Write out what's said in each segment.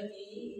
की।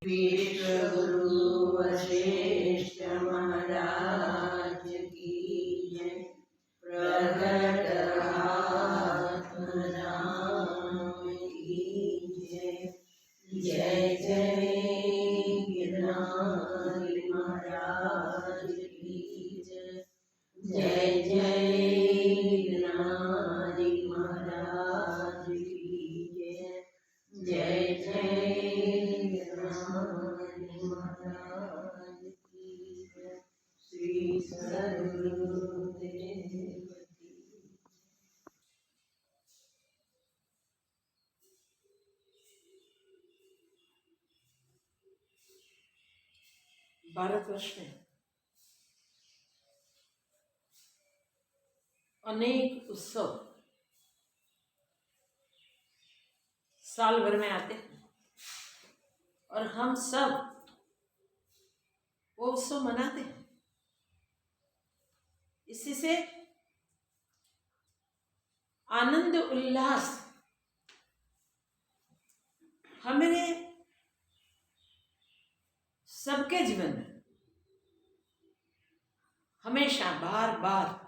विश्वगुरु वशिष्ठ महाराज की जय। प्रगट आत्म राम की जय। जय जय गिरनारी महाराज की जय। जय जय गिरनारी महाराज की जय। जय जय गिरनारी महाराज की जय। श्री सद्गुरुदेव की। भारतवर्ष में अनेक उत्सव साल भर में आते हैं और हम सब वो उत्सव मनाते हैं। इसी से आनंद उल्लास हमें सबके जीवन में हमेशा बार बार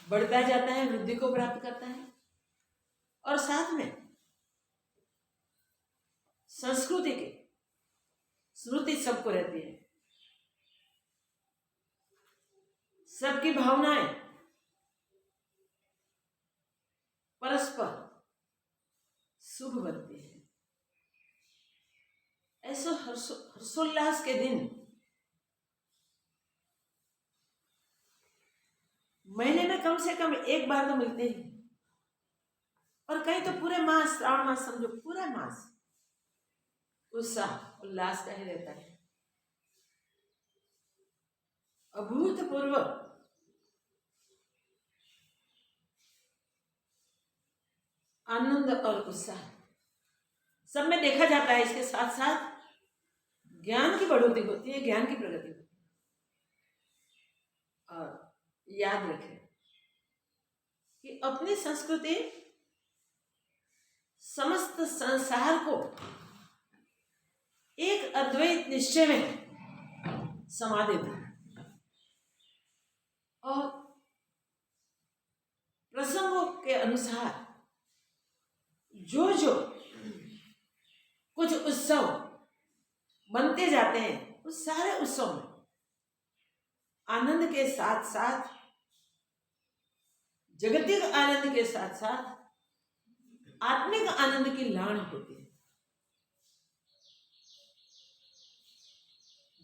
बढ़ता जाता है, वृद्धि को प्राप्त करता है। और साथ में संस्कृति की स्मृति सबको रहती है, सबकी भावनाएं परस्पर शुभ बनती है। ऐसे हर्षोल्लास के दिन महीने में कम से कम एक बार तो मिलते ही, और कहीं तो पूरे मास, श्रावण मास समझो, पूरा मास उत्साह उल्लास का ही रहता है। अभूतपूर्व आनंद और उत्साह सब में देखा जाता है। इसके साथ साथ ज्ञान की बढ़ोतरी होती है, ज्ञान की प्रगति होती है। और याद रखें कि अपनी संस्कृति समस्त संसार को एक अद्वैत निश्चय में समा देता है, और प्रसंगों के अनुसार जो जो कुछ उत्सव बनते जाते हैं, उस सारे उत्सव में आनंद के साथ साथ, जगतिक आनंद के साथ साथ आत्मिक आनंद की लान होती है।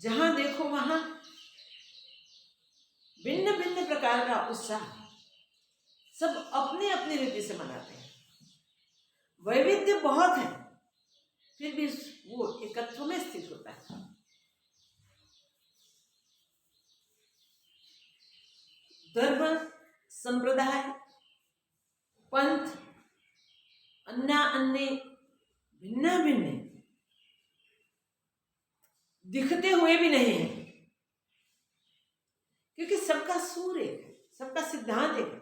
जहां देखो वहां भिन्न भिन्न प्रकार का उत्साह सब अपनी अपनी रीति से मनाते हैं। वैविध्य बहुत है, फिर भी वो एकत्व में स्थित होता है। धर्म, संप्रदाय, पंथ अन्ना अन्य भिन्न भिन्न दिखते हुए भी नहीं है, क्योंकि सबका सूर एक है, सबका सिद्धांत एक है,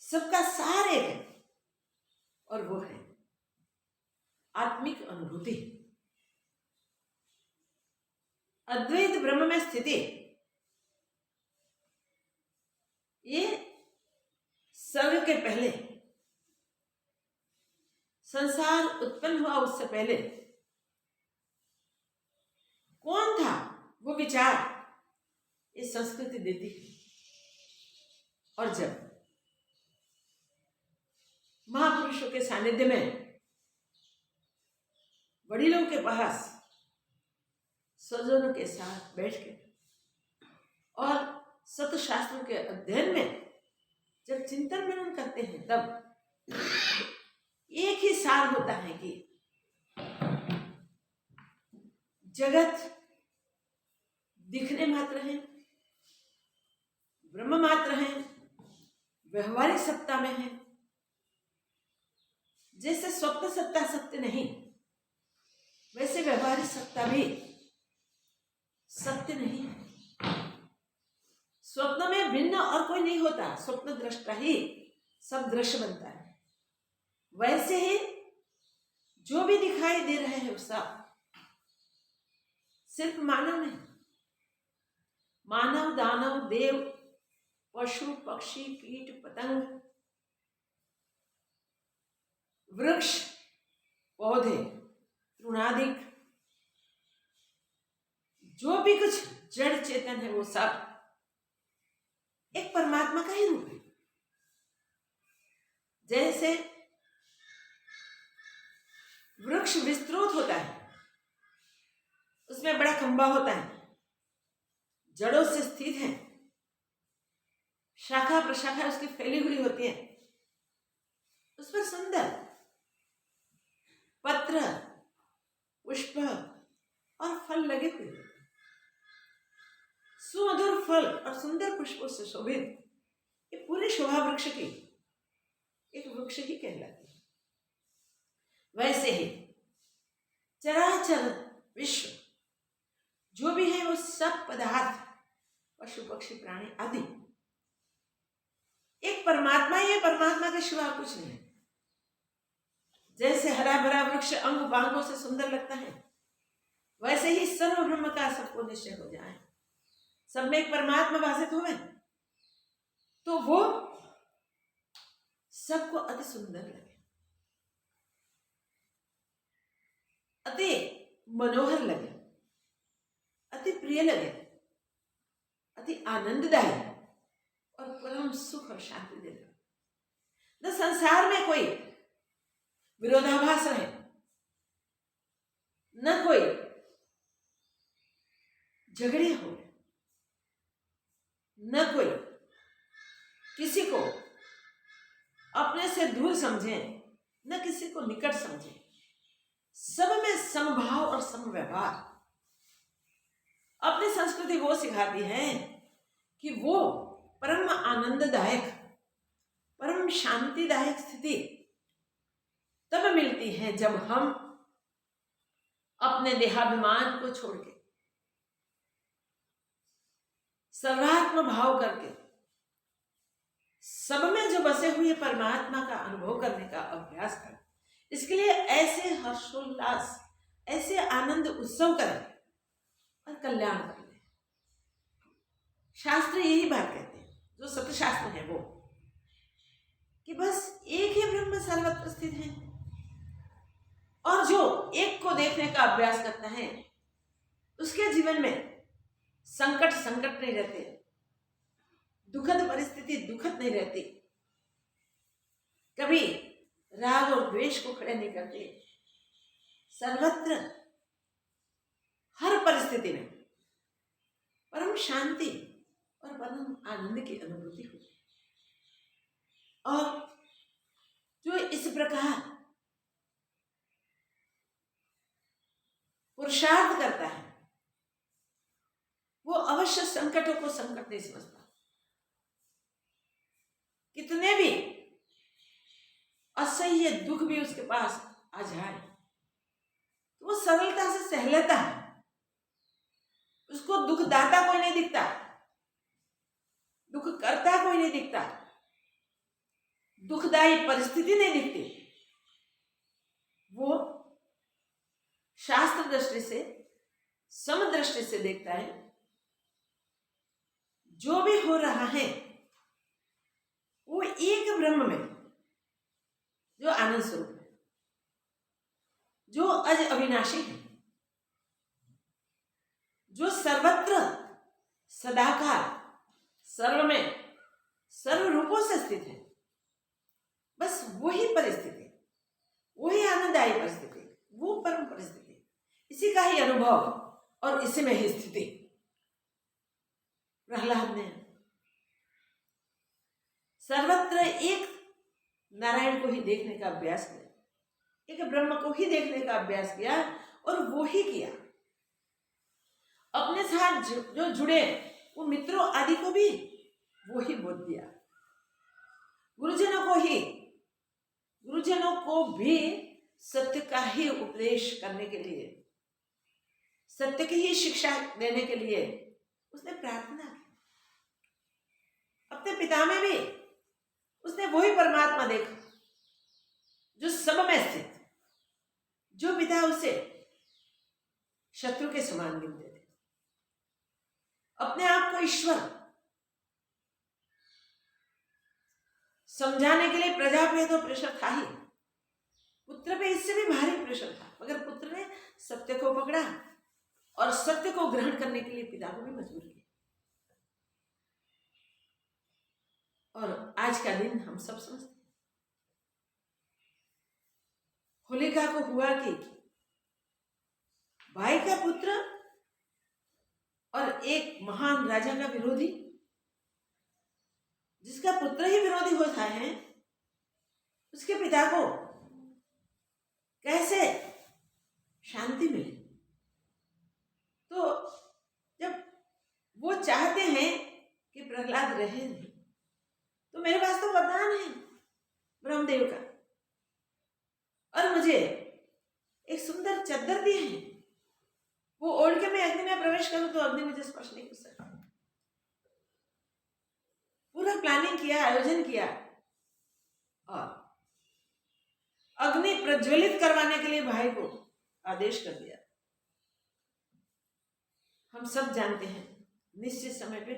सबका सार एक है, और वो है आत्मिक अनुभूति, अद्वैत ब्रह्म में स्थिति। ये सर्ग के पहले, संसार उत्पन्न हुआ उससे पहले कौन था, वो विचार ये संस्कृति देती है। और जब महापुरुषों के सानिध्य में वडीलों के पास स्वजनों के साथ बैठ के और सतशास्त्रों के अध्ययन में जब चिंतन मनन करते हैं, तब एक ही सार होता है कि जगत दिखने मात्र है, ब्रह्म मात्र है, व्यवहारिक सत्ता में है। जैसे स्वप्न सत्ता सत्य नहीं, वैसे व्यवहारिक सत्ता भी सत्य नहीं है। स्वप्न में भिन्न और कोई नहीं होता, स्वप्न दृष्टा ही सब दृश्य बनता है। वैसे ही जो भी दिखाई दे रहे हैं सब सिर्फ मानव नहीं, मानव, दानव, देव, पशु, पक्षी, कीट, पतंग, वृक्ष, पौधे, तृणादिक जो भी कुछ जड़ चेतन है, वो सब एक परमात्मा का ही रूप है। जैसे वृक्ष विस्तृत होता है, उसमें बड़ा खंभा होता है, जड़ों से स्थित है, शाखा प्रशाखा उसकी फैली हुई होती है, उस पर सुंदर पत्र, पुष्प और फल लगे हुए, सुमधुर फल और सुंदर पुष्पों से शोभित ये पूरे शोभा वृक्ष की एक वृक्ष ही कहलाती है। वैसे ही चराचर विश्व जो भी है, वो सब पदार्थ, पशु पक्षी प्राणी आदि एक परमात्मा ही है, परमात्मा के सिवा कुछ नहीं है। जैसे हरा भरा वृक्ष अंग बांगों से सुंदर लगता है, वैसे ही सर्व ब्रह्म का सबको निश्चय हो जाए, सब में एक परमात्मा भाषित हुए, तो वो सबको अति सुंदर लगे, अति मनोहर लगे, अति प्रिय लगे, अति आनंददायी और परम सुख और शांति दे। न संसार में कोई विरोधाभास रहे, न कोई झगड़े हो, न कोई किसी को अपने से दूर समझे, न किसी को निकट समझे, सब में समभाव और समव्यवहार। अपनी संस्कृति वो सिखाती है कि वो परम आनंददायक, परम शांतिदायक स्थिति तब मिलती है जब हम अपने देहाभिमान को छोड़ के सर्वात्म भाव करके सब में जो बसे हुए परमात्मा का अनुभव करने का अभ्यास करें। इसके लिए ऐसे हर्षोल्लास, ऐसे आनंद उत्सव करें और कल्याण करें। शास्त्र यही बात कहते हैं, जो सत्य शास्त्र है वो, कि बस एक ही ब्रह्म सर्वत्र स्थित है, और जो एक को देखने का अभ्यास करता है उसके जीवन में संकट नहीं रहते, दुखद परिस्थिति दुखद नहीं रहती, कभी राग और द्वेष को खड़े नहीं करते, सर्वत्र हर परिस्थिति में परम शांति और परम आनंद की अनुभूति होती है। और जो इस प्रकार पुरुषार्थ करता है वो अवश्य संकटों को संकट नहीं समझता। कितने भी असह्य दुख भी उसके पास आ जाए तो वो सरलता से सह लेता है। उसको दुखदाता कोई नहीं दिखता, दुख करता कोई नहीं दिखता, दुखदायी परिस्थिति नहीं दिखती। वो शास्त्र दृष्टि से, समदृष्टि से देखता है जो भी हो रहा है वो एक ब्रह्म में, जो आनंद स्वरूप है, जो अज अविनाशी है, जो सर्वत्र सदाकाल सर्व में सर्व रूपों से स्थित है। बस वही परिस्थिति, वही आनंददायी परिस्थिति, वो परम परिस्थिति, इसी का ही अनुभव और इसी में ही स्थिति। प्रहलाद ने सर्वत्र एक नारायण को ही देखने का अभ्यास किया, एक ब्रह्म को ही देखने का अभ्यास किया, और वो ही किया। अपने साथ जो जुड़े वो मित्रों आदि को भी वो ही बोध दिया। गुरुजनों को भी सत्य का ही उपदेश करने के लिए, सत्य की ही शिक्षा देने के लिए उसने प्रार्थना की। अपने पिता में भी उसने वही परमात्मा देखा जो सब में स्थित, जो पिता उसे शत्रु के समान गिनते थे। अपने आप को ईश्वर समझाने के लिए प्रजा पे तो प्रेशर था ही, पुत्र पे इससे भी भारी प्रेशर था, मगर पुत्र ने सत्य को पकड़ा और सत्य को ग्रहण करने के लिए पिता को भी मजबूर किया। और आज का दिन हम सब समझते हैं। होलिका को हुआ कि भाई का पुत्र और एक महान राजा का विरोधी, जिसका पुत्र ही विरोधी होता है, उसके पिता को कैसे शांति मिले। तो जब वो चाहते हैं कि प्रहलाद रहे नहीं, तो मेरे पास तो वरदान है ब्रह्मदेव का, और मुझे एक सुंदर चद्दर दी है, वो ओढ़ के मैं अग्नि में प्रवेश करूं तो अग्नि मुझे स्पर्श नहीं कर सकती। पूरा प्लानिंग किया, आयोजन किया, और अग्नि प्रज्वलित करवाने के लिए भाई को आदेश कर दिया। हम सब जानते हैं निश्चित समय पे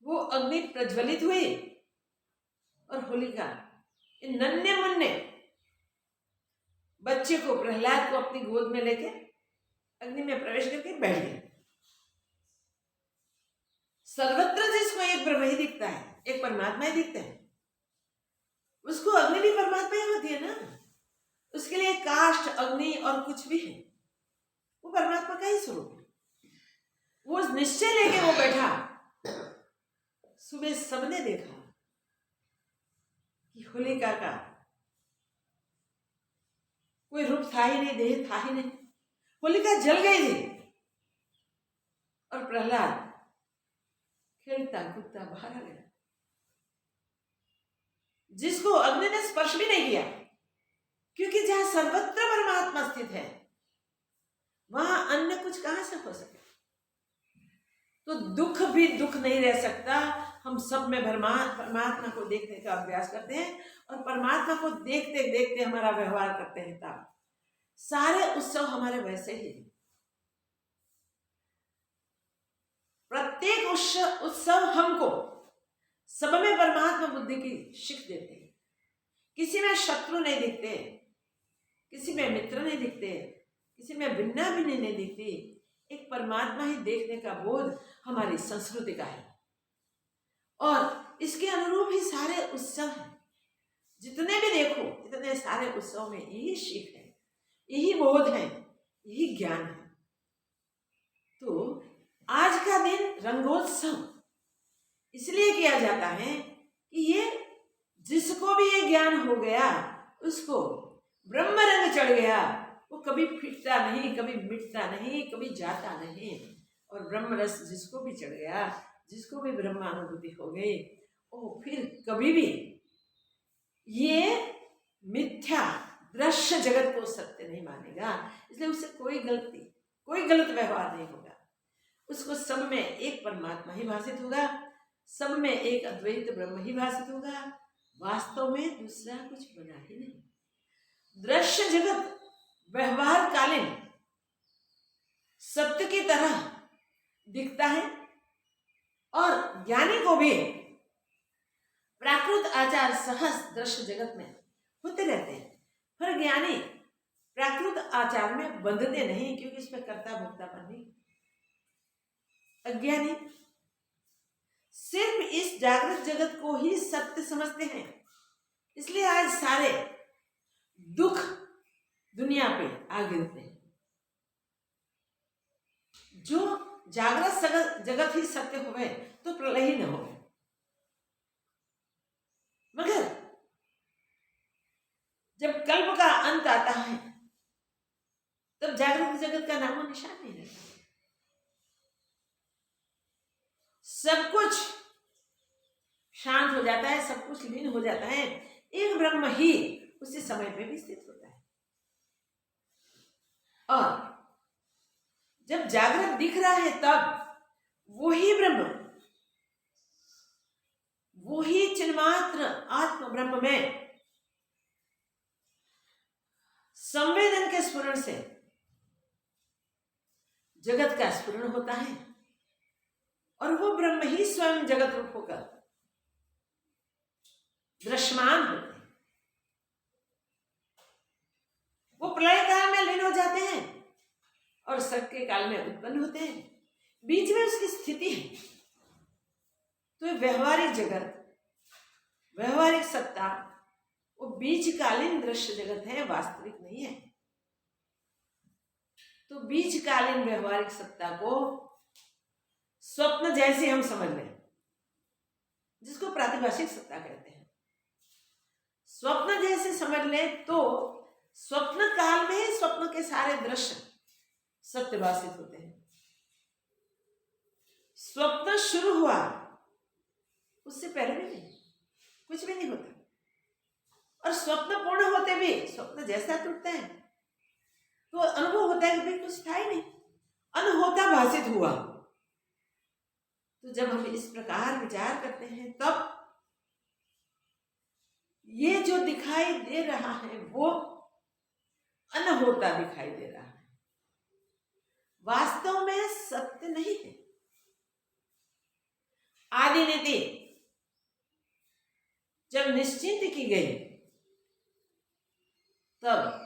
वो अग्नि प्रज्वलित हुई और होलिका इन नन्हे मुन्ने बच्चे को, प्रहलाद को अपनी गोद में लेके अग्नि में प्रवेश करके बैठ गए। सर्वत्र जिसको एक ब्रह्म ही दिखता है, एक परमात्मा ही दिखता है, उसको अग्नि भी परमात्मा ही होती है ना। उसके लिए काष्ठ, अग्नि और कुछ भी है, वो परमात्मा का ही स्वरूप है। वो निश्चय लेके वो बैठा। सुबह सबने देखा कि होलिका का कोई रूप था ही नहीं, देह था ही नहीं, होलिका जल गई थी और प्रहलाद खेलता कूदता बाहर आ गया, जिसको अग्नि ने स्पर्श भी नहीं किया, क्योंकि जहां सर्वत्र परमात्मा स्थित है वहां अन्य कुछ कहां से हो सके। तो दुख भी दुख नहीं रह सकता। हम सब में परमात्मा को देखने का अभ्यास करते हैं और परमात्मा को देखते देखते हमारा व्यवहार करते हैं। तब सारे उत्सव हमारे वैसे ही, प्रत्येक उत्सव हमको सब में परमात्मा बुद्धि की शिख देते हैं। किसी में शत्रु नहीं दिखते, किसी में मित्र नहीं दिखते, किसी में भिन्ना भी नहीं दिखती। एक परमात्मा ही देखने का बोध हमारी संस्कृति का है और इसके अनुरूप ही सारे उत्सव हैं। जितने भी देखो, इतने सारे उत्सव में यही शिख है, यही बोध है, यही ज्ञान है। तो आज का दिन रंगोत्सव इसलिए किया जाता है कि ये जिसको भी ये ज्ञान हो गया उसको ब्रह्म रंग चढ़ गया, वो कभी फिटता नहीं, कभी मिटता नहीं, कभी जाता नहीं। और ब्रह्म रस जिसको भी चढ़ गया, जिसको भी ब्रह्मानुभूति हो गई, वो फिर कभी भी ये मिथ्या दृश्य जगत को सत्य नहीं मानेगा। इसलिए उससे कोई गलत व्यवहार नहीं होगा। उसको सब में एक परमात्मा ही भाषित होगा, सब में एक अद्वैत ब्रह्म ही भाषित होगा। वास्तव में दूसरा कुछ बना ही नहीं। दृश्य जगत व्यवहार कालीन सत्य की तरह दिखता है और ज्ञानी को भी प्राकृत आचार सहज दृश्य जगत में होते रहते हैं, पर ज्ञानी प्राकृत आचार में बंधते नहीं, क्योंकि इसमें कर्ता भोक्तापन नहीं। अज्ञानी सिर्फ इस जागृत जगत को ही सत्य समझते हैं। इसलिए आज सारे दुख दुनिया पे आ गिरते हैं। जो जागृत जगत ही सत्य होवे तो प्रलय ही न होवे, मगर जब कल्प का अंत आता है तब जागृत जगत का नामो निशान नहीं रहता। सब कुछ शांत हो जाता है, सब कुछ लीन हो जाता है। एक ब्रह्म ही उसी समय पे भी स्थित होता है। और जब जागृत दिख रहा है तब वही ब्रह्म, वही चिन्मात्र आत्म ब्रह्म में संवेदन के स्फुरण से जगत का स्फुरण होता है और वो ब्रह्म ही स्वयं जगत रूप होकर दृश्यमान होते हैं। वो प्रलय काल में लीन हो जाते हैं और सक्रिय काल में उत्पन्न होते हैं। बीच में उसकी स्थिति है। तो व्यवहारिक जगत, व्यवहारिक सत्ता वो बीचकालीन दृश्य जगत है, वास्तविक नहीं है। तो बीचकालीन व्यवहारिक सत्ता को स्वप्न जैसे हम समझ लें, जिसको प्रातिभाषिक सत्ता कहते हैं। स्वप्न जैसे समझ लें तो स्वप्न काल में ही स्वप्न के सारे दृश्य सत्यभाषित होते हैं। स्वप्न शुरू हुआ उससे पहले भी नहीं, कुछ भी नहीं होता। और स्वप्न पूर्ण होते भी स्वप्न जैसा टूटता है तो अनुभव होता है कि भाई कुछ था ही नहीं, अनहोता भाषित हुआ। तो जब हम इस प्रकार विचार करते हैं तब ये जो दिखाई दे रहा है वो अनहोता दिखाई दे रहा है, वास्तव में सत्य नहीं है। आदि नीति जब निश्चित की गई तब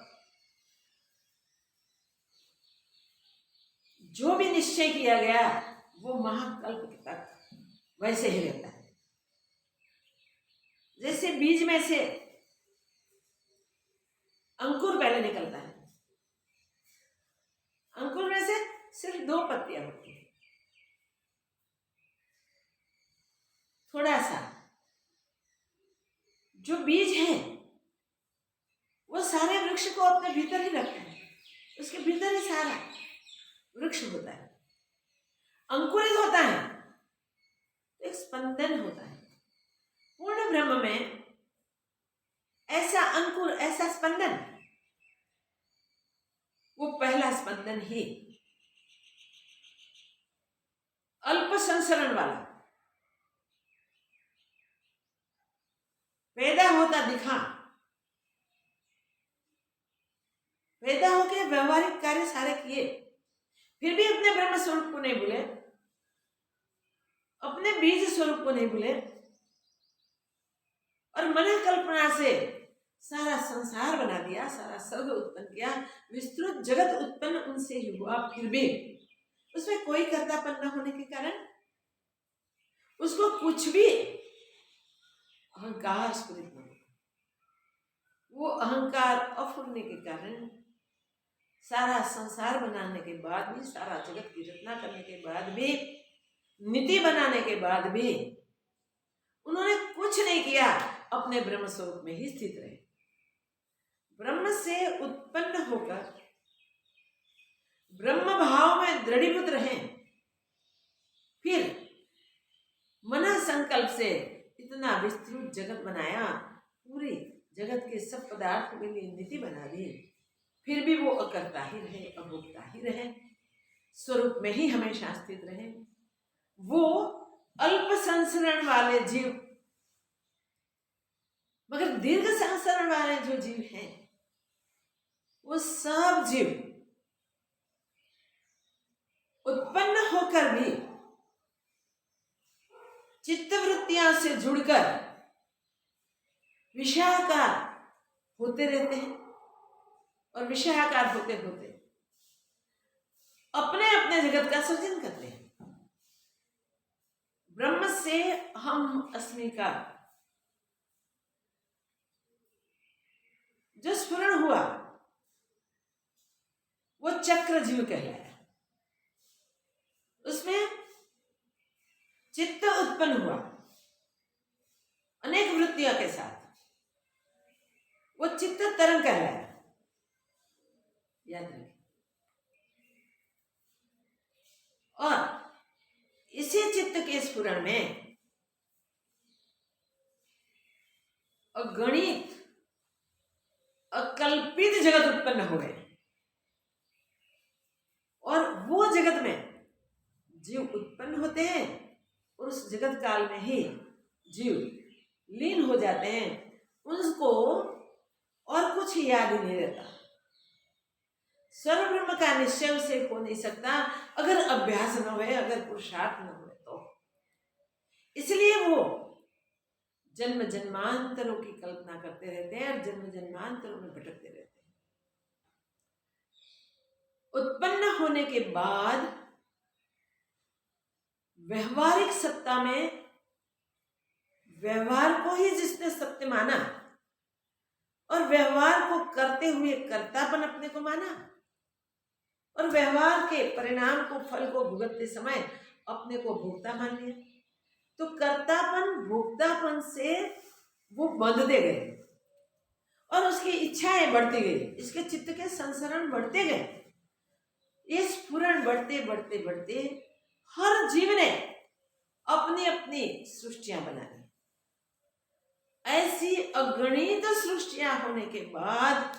जो भी निश्चय किया गया वो महाकल्प तक वैसे ही रहता है। जैसे बीज में से अंकुर पहले निकलता है, अंकुर में से सिर्फ 2 पत्तियां होती है, थोड़ा सा जो बीज है वो सारे वृक्ष को अपने भीतर ही रखता है, उसके भीतर ही सारा वृक्ष होता है, अंकुरित होता है, एक स्पंदन होता है। पूर्ण ब्रह्म में ऐसा अंकुर, ऐसा स्पंदन, वो पहला स्पंदन ही अल्प संसरण वाला पैदा होता दिखा, पैदा होके व्यवहारिक कार्य सारे किए, फिर भी अपने ब्रह्म स्वरूप को नहीं भूले, अपने बीज स्वरूप को नहीं भूले, और मन कल्पना से सारा संसार बना दिया, सारा सर्ग उत्पन्न किया, विस्तृत जगत उत्पन्न उनसे ही हुआ, फिर भी उसमें कोई कर्तापन न होने के कारण उसको कुछ भी अहंकार स्फुरित न होता। वो अहंकार अफुरने के कारण सारा संसार बनाने के बाद भी, सारा जगत की रचना करने के बाद भी, नीति बनाने के बाद भी उन्होंने कुछ नहीं किया, अपने ब्रह्म स्वरूप में ही स्थित रहे। ब्रह्म से उत्पन्न होकर ब्रह्म भाव में दृढ़ीभूत रहे, फिर मन संकल्प से इतना विस्तृत जगत बनाया, पूरी जगत के सब पदार्थों के लिए नीति बना दी, फिर भी वो अकर्ता ही रहे, अभोक्ता ही रहे, स्वरूप में ही हमेशा स्थित रहे। वो अल्प संसरण वाले जीव, मगर दीर्घ संसरण वाले जो जीव हैं, वो सब जीव उत्पन्न होकर भी चित्तवृत्तियां से जुड़कर विषयाकार होते रहते हैं, और विषयाकार होते होते अपने अपने जगत का सृजन करते हैं। ब्रह्म से हम अस्मि का जो स्फुरण हुआ वो चक्र जीव कहलाया। उसमें चित्त उत्पन्न हुआ अनेक वृत्तियों के साथ, वो चित्त तरंग कहलाया, याद रखें। और इसी चित्त के स्फुरण में अगणित अकल्पित जगत उत्पन्न हो गए, और वो जगत में जीव उत्पन्न होते हैं, और उस जगत काल में ही जीव लीन हो जाते हैं, उनको और कुछ याद ही नहीं रहता। सर्व ब्रह्म का निश्चय उसे हो नहीं सकता अगर अभ्यास न हुए, अगर पुरुषार्थ न हुए तो। इसलिए वो जन्म जन्मांतरों की कल्पना करते रहते हैं और जन्म जन्मांतरों में भटकते रहते हैं। उत्पन्न होने के बाद व्यवहारिक सत्ता में व्यवहार को ही जिसने सत्य माना और व्यवहार को करते हुए कर्तापन अपने को माना, और व्यवहार के परिणाम को, फल को भुगतते समय अपने को भोक्ता मान लिया, तो कर्तापन भोक्तापन से वो बंधते गए और उसकी इच्छाएं बढ़ती गई, इसके चित्त के संसरण बढ़ते गए। ये स्फुरण बढ़ते बढ़ते बढ़ते हर जीव ने अपनी अपनी सृष्टियां बना ली। ऐसी अगणित सृष्टियां होने के बाद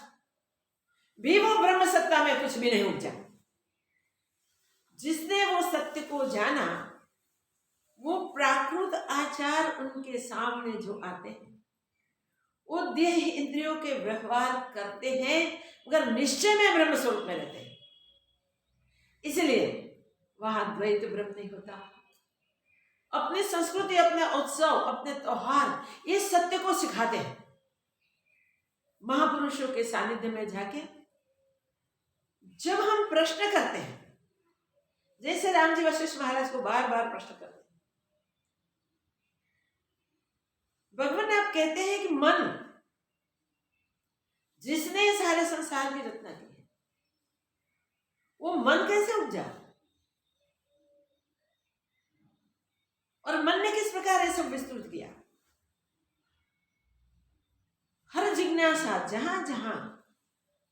भी वो ब्रह्म सत्ता में कुछ भी नहीं उपजा। जिसने वो सत्य को जाना, वो प्राकृत आचार उनके सामने जो आते हैं वो देह इंद्रियों के व्यवहार करते हैं मगर निश्चय में ब्रह्म स्वरूप में रहते हैं। इसलिए वहां द्वैत ब्रह्म नहीं होता। अपनी संस्कृति, अपने उत्सव, अपने त्योहार ये सत्य को सिखाते हैं। महापुरुषों के सानिध्य में जाके जब हम प्रश्न करते हैं, जैसे राम जी वशिष्ठ महाराज को बार बार प्रश्न करते हैं, भगवान आप कहते हैं कि मन जिसने सारे संसार की रचना की है, वो मन कैसे उपजा और मन ने किस प्रकार ये सब विस्तृत किया। हर जिज्ञासा जहां जहां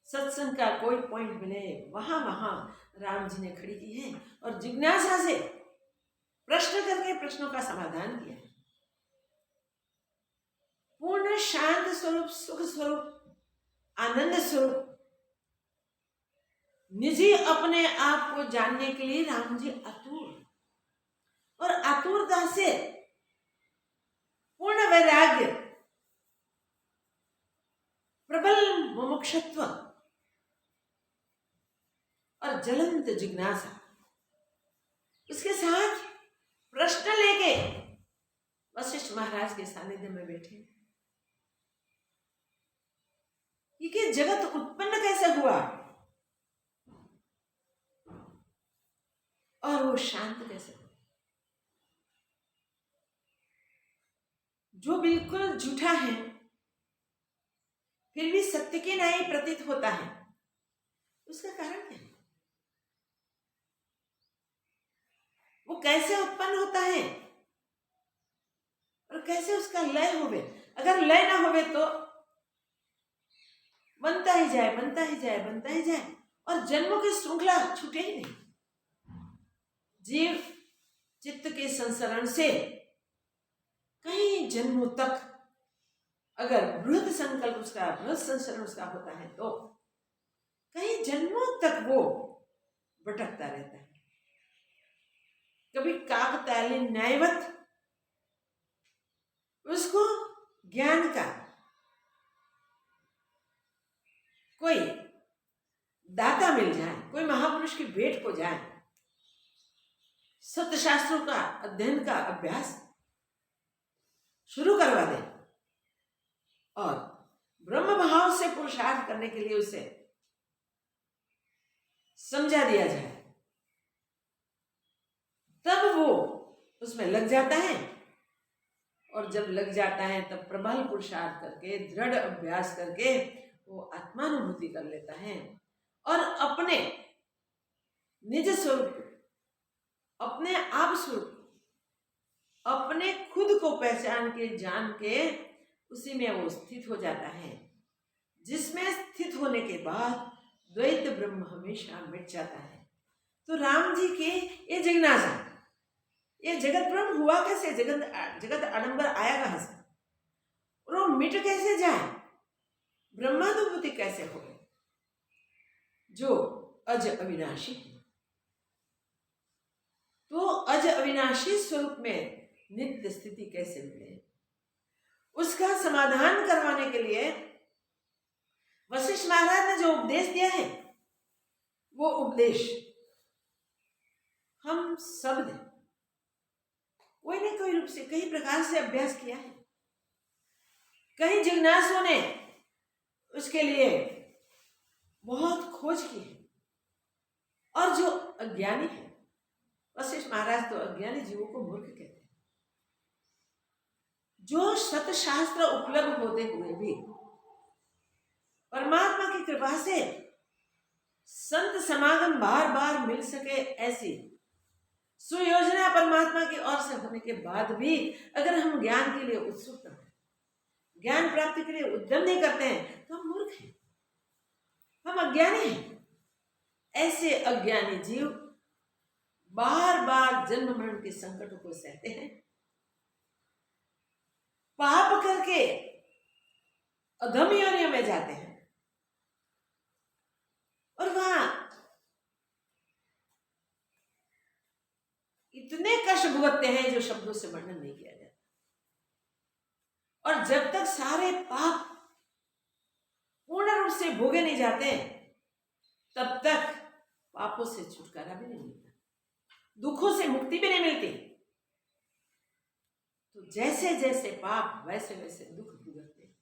सत्संग का कोई पॉइंट मिले वहां वहां राम जी ने खड़ी की है और जिज्ञासा से प्रश्न करके प्रश्नों का समाधान किया है। पूर्ण शांत स्वरूप, सुख स्वरूप, आनंद स्वरूप, निजी अपने आप को जानने के लिए राम जी आतुर और आतुरता से पूर्ण वैराग्य, प्रबल मुमुक्षुत्व और ज्वलंत जिज्ञासा, उसके साथ प्रश्न लेके वशिष्ठ महाराज के सानिध्य में बैठे कि जगत उत्पन्न कैसे हुआ और वो शांत कैसे हुआ। जो बिल्कुल झूठा है फिर भी सत्य के न्याय प्रतीत होता है, उसका कारण क्या है? वो कैसे उत्पन्न होता है और कैसे उसका लय होवे। अगर लय ना होवे तो बनता ही जाए, बनता ही जाए, बनता ही जाए और जन्मों की श्रृंखला छूटे ही नहीं। जीव चित्त के संसरण से कई जन्मों तक अगर बृहद संकल्प उसका, बृहद संसरण उसका होता है तो कई जन्मों तक वो भटकता रहता है। कभी काकताली न्यायवत उसको ज्ञान का कोई दाता मिल जाए, कोई महापुरुष की भेंट हो जाए, सत्य शास्त्रों का अध्ययन का अभ्यास शुरू करवा दे और ब्रह्म भाव से पुरुषार्थ करने के लिए उसे समझा दिया जाए, तब वो उसमें लग जाता है। और जब लग जाता है तब प्रबल पुरुषार्थ करके, दृढ़ अभ्यास करके वो आत्मानुभूति कर लेता है और अपने निज स्वरूप, अपने आप स्वरूप, अपने खुद को पहचान के, जान के उसी में वो स्थित हो जाता है, जिसमें स्थित होने के बाद द्वैत ब्रह्म हमेशा मिट जाता है। तो राम जी के ये जिज्ञासा, ये जगत ब्रह्म हुआ कैसे, जगत आडंबर आया कहां से और वो मिट कैसे जाए, ब्रह्मानुभूति कैसे हो, जो अज अविनाशी है। तो अज अविनाशी स्वरूप में नित्य स्थिति कैसे मिले, उसका समाधान करवाने के लिए वशिष्ठ महाराज ने जो उपदेश दिया है, वो उपदेश हम सब ने कोई न कोई रूप से, कई प्रकार से अभ्यास किया है। कई जिज्ञासुओं ने उसके लिए बहुत खोज की है और जो अज्ञानी है, वशिष्ठ महाराज तो अज्ञानी जीवों को मूर्ख कहते हैं। जो सतशास्त्र उपलब्ध होते हुए भी परमात्मा की कृपा से संत समागम बार बार मिल सके, ऐसी सुयोजना परमात्मा की ओर से होने के बाद भी अगर हम ज्ञान के लिए उत्सुक न हैं, ज्ञान प्राप्ति के लिए उद्यम नहीं करते हैं, तो हम मूर्ख हैं, हम अज्ञानी हैं। ऐसे अज्ञानी जीव बार बार जन्म मरण के संकटों को सहते हैं, पाप करके अधम योनियों में जाते हैं और वहां इतने कष्ट भुगतते हैं जो शब्दों से वर्णन नहीं किया जाता। और जब तक सारे पाप पूर्ण रूप से भोगे नहीं जाते तब तक पापों से छुटकारा भी नहीं मिलता, दुखों से मुक्ति भी नहीं मिलती। तो जैसे जैसे पाप वैसे वैसे दुख भुगतते।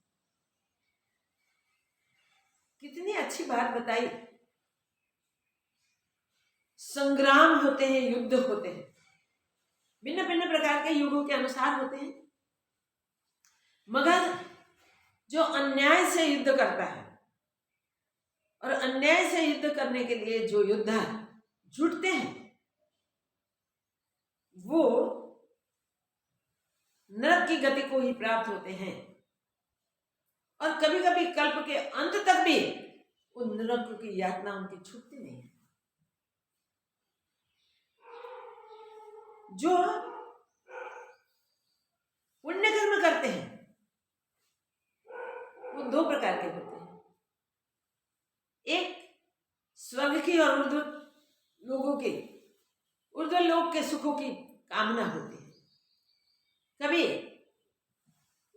कितनी अच्छी बात बताई। संग्राम होते हैं, युद्ध होते हैं, भिन्न भिन्न प्रकार के युगों के अनुसार होते हैं, मगर जो अन्याय से युद्ध करता है और अन्याय से युद्ध करने के लिए जो योद्धा जुटते हैं वो नरक की गति को ही प्राप्त होते हैं और कभी कभी कल्प के अंत तक भी उन नरक की यातना उनकी छूटती नहीं है। जो पुण्य कर्म करते हैं वो दो प्रकार के होते हैं। एक स्वर्ग की और ऊर्ध्व लोगों के, ऊर्ध्व लोक के सुखों की कामना होती है। कभी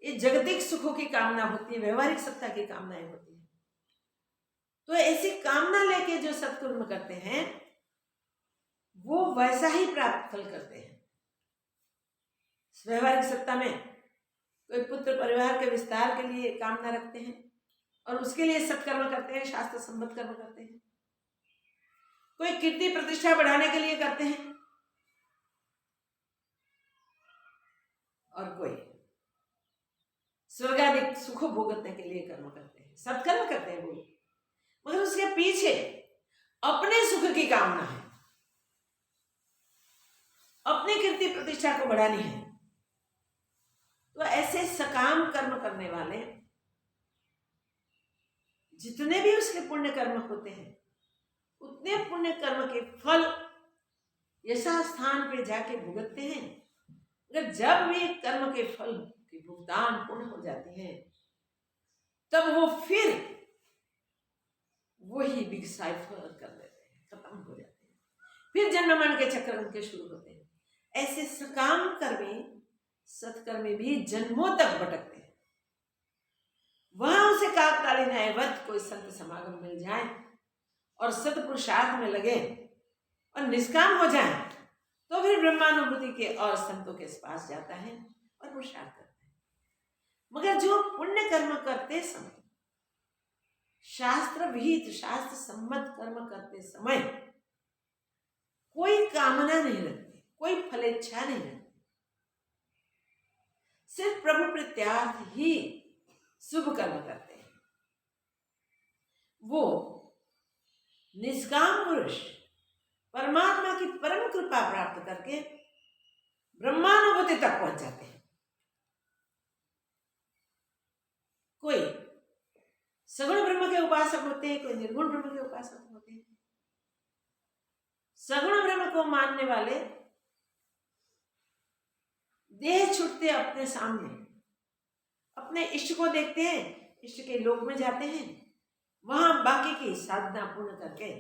ये जागतिक सुखों की कामना होती है, व्यवहारिक सत्ता की कामनाएं होती है। तो ऐसी कामना लेके जो सत्कर्म करते हैं वो वैसा ही प्राप्त फल करते हैं। व्यवहारिक सत्ता में कोई पुत्र परिवार के विस्तार के लिए कामना रखते हैं और उसके लिए सत्कर्म करते हैं, शास्त्र सम्मत कर्म करते हैं। कोई कीर्ति प्रतिष्ठा बढ़ाने के लिए करते हैं और कोई स्वर्गाधिक सुख भोगने के लिए कर्म करते हैं, सत्कर्म करते हैं वो, मगर उसके पीछे अपने सुख की कामना है, अपनी कीर्ति प्रतिष्ठा को बढ़ानी है। तो ऐसे सकाम कर्म करने वाले जितने भी उसके पुण्य कर्म होते हैं उतने पुण्य कर्म के फल यशा स्थान पे जाके भुगतते हैं। अगर जब वे कर्म के फल के भुगतान पूर्ण हो जाते हैं तब वो फिर वही बिग साइफर कर देते हैं, खत्म हो जाते हैं, फिर जन्म मरण के चक्र उनके शुरू होते हैं। ऐसे सकाम कर्मी सत्कर्मी भी जन्मों तक भटकते हैं। वहां उसे काकतालीन न्यायवत कोई संत समागम मिल जाए और सत्पुरुषार्थ में लगे और निष्काम हो जाए तो फिर ब्रह्मानुभूति के और संतों के पास जाता है और पुरुषार्थ करता है। मगर जो पुण्य कर्म करते समय, शास्त्र विहित शास्त्र सम्मत कर्म करते समय कोई कामना नहीं रखते, कोई फलेच्छा नहीं रखते, सिर्फ प्रभु प्रत्यार्थ ही शुभ कर्म करते हैं, वो निष्काम पुरुष परमात्मा की परम कृपा प्राप्त करके ब्रह्मानुभूति तक पहुंच जाते हैं। कोई सगुण ब्रह्म के उपासक होते हैं, कोई निर्गुण ब्रह्म के उपासक होते हैं। सगुण ब्रह्म को मानने वाले देह छूटते अपने सामने अपने इष्ट को देखते हैं, इष्ट के लोक में जाते हैं, वहां बाकी की साधना पूर्ण करके